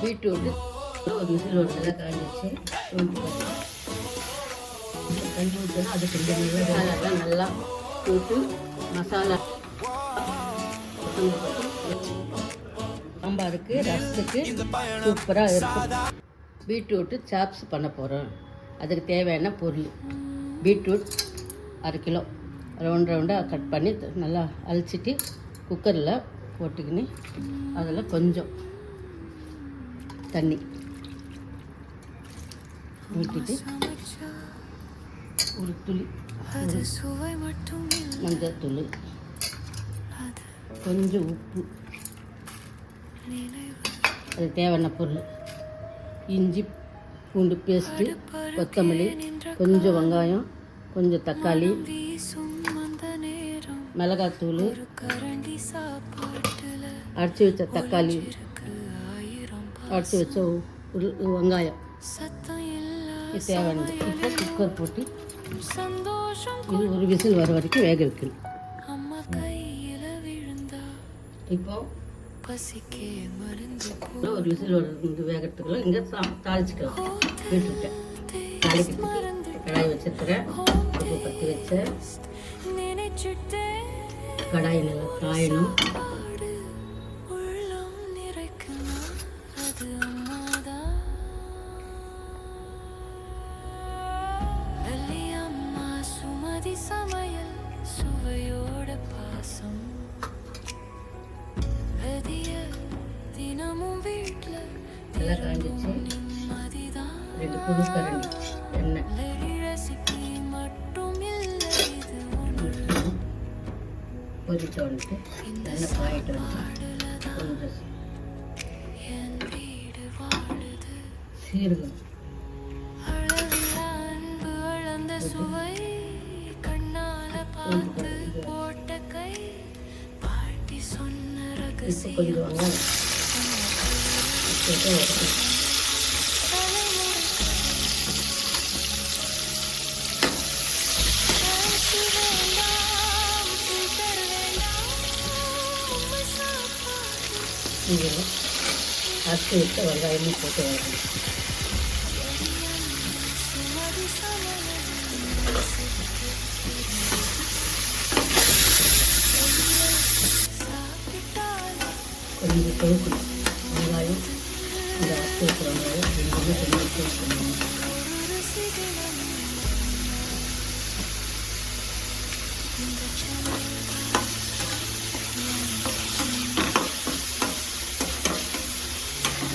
Beetroot ஒரு whistle ஒரு நல்லா காஞ்சிச்சு. தண்ணி ஊற்றினா அது கொஞ்சம் நல்லா நல்லா போட்டு மசாலா சாம்பாருக்கு ரசத்துக்கு சூப்பராக இருக்கும். பீட்ரூட்டு சாப்ஸ் பண்ண போகிறோம். அதுக்கு தேவையான பொருள் பீட்ரூட் 1/2 கிலோ ரவுண்டாக கட் பண்ணி நல்லா அழிச்சிட்டு குக்கரில் போட்டுக்கின்னு அதில் கொஞ்சம் தண்ணி ஊற்றிட்டு ஒரு துளி மஞ்சள் தூள், கொஞ்சம் உப்பு, அது தேவையான பொருள் இஞ்சி பூண்டு பேஸ்ட்டு, கொத்தமல்லி, கொஞ்சம் வெங்காயம், கொஞ்சம் தக்காளி, மிளகாத்தூள், அரைச்சி வச்ச தக்காளி, அரைச்சி வச்ச வெங்காயம், இது தேவையானது. இப்போ குக்கர் போட்டு இது ஒரு விசில் வர வரைக்கும் வேக வைக்கணும். இப்போ ஒரு விசில் வர வேகிறதுக்குள்ள இங்கே தாளிச்சுக்கலாம். வீட்டுக்கிட்டேன் தாளிக்கிறதுக்கு கடாய் வச்சிருக்கிறேன். உப்பு பற்றி வச்ச கடாய் நல்லா காயணும். சமையல் சுவையோட பாசம் தினமும் வீட்டில் நல்லா காஞ்சிச்சு. 2 புது கரண்டி எண்ணெய் ரெசிபி மட்டும் இல்லை, இது பொரிச்ச வந்துட்டு நல்லா காயிட்டு வந்து கொஞ்சம் என் வீடு வாழுது. சீரகம் அன்பு அளந்த சுவை கண்ணால பார்த்து போட்ட கை பாட்டி சொன்ன இப்போ ரகசியம் கொஞ்சம் வெங்காயம் இதெல்லாம் அரைச்சி வச்ச வெங்காயமும் போட்டு வரணும். கொஞ்சம் கொழுக்கணும். வெங்காயம் இந்த அரைச்சி வச்ச வெங்காயம் ரெண்டுமே கொஞ்சம் சேர்க்கணும்.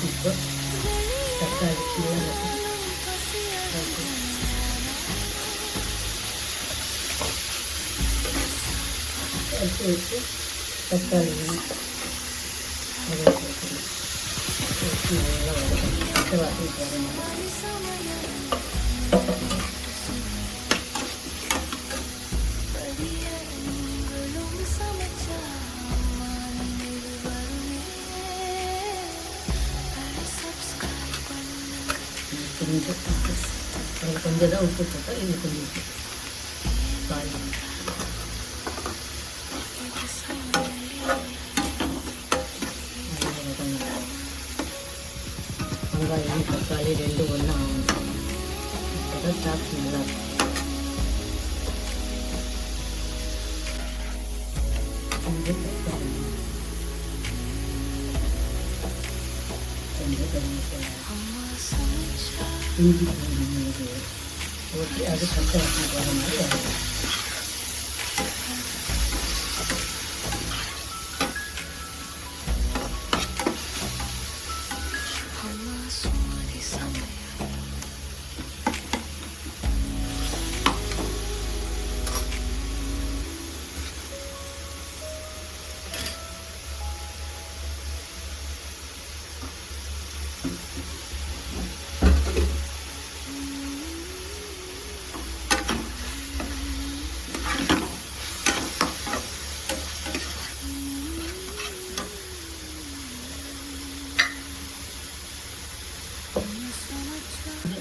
இப்போ தக்காளி நல்லா அரைச்சி வச்சு தக்காளி நல்லா வதக்கணும். பச்சை வாசனை போடணும். கொஞ்சம் கொஞ்சம் தான் உப்பு போட்டால் இது கொஞ்சம் உப்பு காய் வெங்காயம் தக்காளி 2 ஒன்றா ஆகணும். இப்போ தான் சாப்பிட்டு நல்லாயிருக்கும். கொஞ்சம் தக்காளி, கொஞ்சம் கறி இஞ்சி பூண்டு மிளகு போட்டு அது பச்சை வாசனை போகிற மாதிரி வரும்.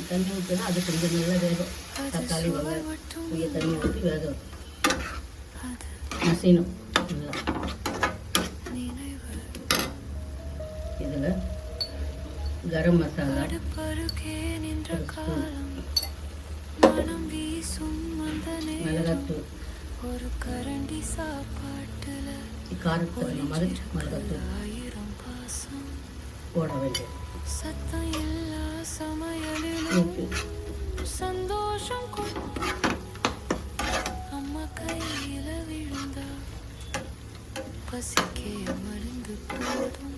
தண்ணி ஊற்றினா அது கொஞ்சம் நல்லா வேகும். தக்காளி வெங்காயம் கொஞ்சம் தண்ணி ஊற்றி வேக மசியணும். நல்லா இதில் கரம் மசாலா பருகே நின்ற ஒரு ஸ்பூன், காலம் மனம் வீசும் அந்த நேரம் மிளகாத்தூள், ஒரு கரண்டி சாப்பாட்டுல காரத்துக்கு தகுந்த மாதிரி மிளகாத்தூள் 1000 பாசம் போட வேண்டியது. சத்தம் இல்லா சமையலிலும் உப்பு, சந்தோஷம் கொட்டும் அம்மா கையில விழுந்தா பசிக்கே மருந்து போதும்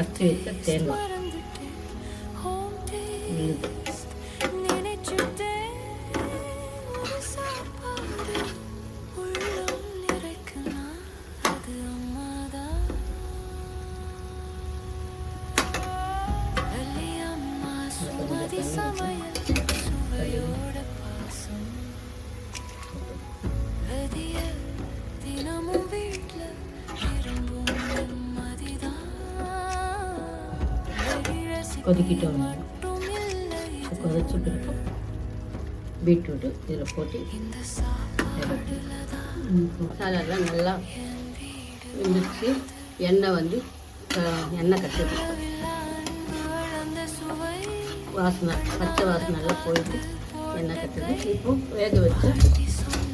அரைச்சி வச்ச தேங்காய் மறந்துட்டேன் ஹோம் விழுது, டேஸ்ட் நினைச்சுட்டேன் ஒரு சாப்பாடு உள்ளம் நிறைக்குமா அது அம்மாதான் வெள்ளி அம்மா சுமதி சமையல் சுவையோட பாசம் வெதிய தினமும் வீட்ல விரும்பும் நிம்மதிதான் கொதிக்கிட்டோம். மட்டும் இல்லை கொதிச்சு பிறகு பீட்ரூட்டு இதில் போட்டு இந்த சாப்பாடுல தான் மசாலாலாம் நல்லா வெந்துச்சு. எண்ணெய் வந்து எண்ணெய் கட்டுது, வளர்ந்த சுவை வாசனை பச்சை வாசனை எல்லாம் போயிட்டு எண்ணெய் கட்டுது. இப்போ வேக வச்சு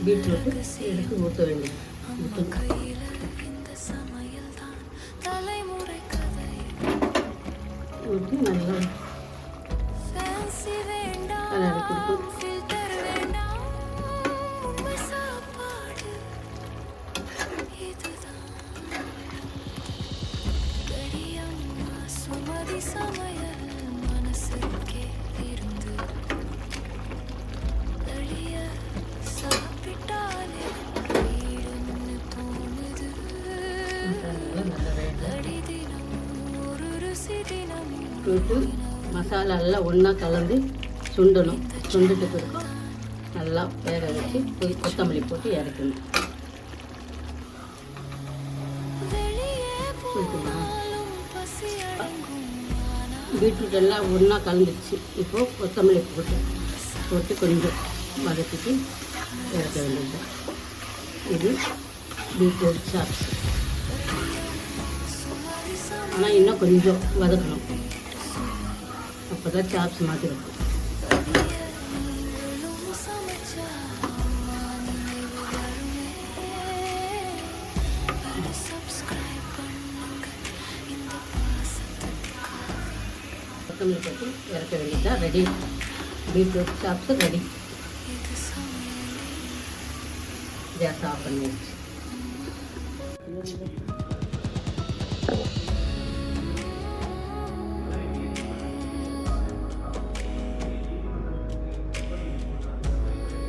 பீட்ரூட்டு எடுத்து ஊற்ற வேண்டியது. ஊற்றணும். கையில இந்த சமையல் தான் தலைமுறை கதை ஊற்றி நல்லா ஃபேன்சி வேண்டாம் கலரி கொடுக்கும். ஃபில்டர் வேண்டாம் உண்மை சாப்பாடு இதுதான் கடியம்மா சுமதி சமையல் மனசுக்கே இருந்து வெளிய சாப்பிட்டாலே வீடுன்னு தோணுது மசாலாலாம் நல்லா வேக அடி தினம் ஒரு ருசி தினம் போட்டு மசாலா எல்லாம் ஒன்றா கலந்து சுண்டணும். சுண்டுட்டு பிறகு நல்லா வேக வச்சு கொத்தமல்லி போட்டு இறக்கணும். வெளியே புரியுதுங்களா? போனாலும் பசி அடங்கும் ஆனா பீட்ரூட் எல்லாம் ஒன்றா கலந்துச்சு. இப்போது கொத்தமல்லி போட்டு கொஞ்சம் வதக்கிட்டு இறக்க வேண்டியது. இது பீட்ரூட் சாப்ஸ். ஆனால் இன்னும் கொஞ்சம் வதக்கணும், அப்போ தான் சாப்ஸ் மாதிரி இருக்கும். சமைச்சா நினைவு வருமே சப்ஸ்கிரைப் பண்ணுங்க இந்த பாசத்துக்காக கொத்தமல்லி போட்டு இறக்க வேண்டியதா. Ready, beetroot chops ready. இது சமையல் கேஸ் ஆஃப் பண்ணிடுச்சு.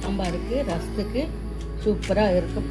சாம்பாருக்கு ரசத்துக்கு சூப்பராக இருக்கும்.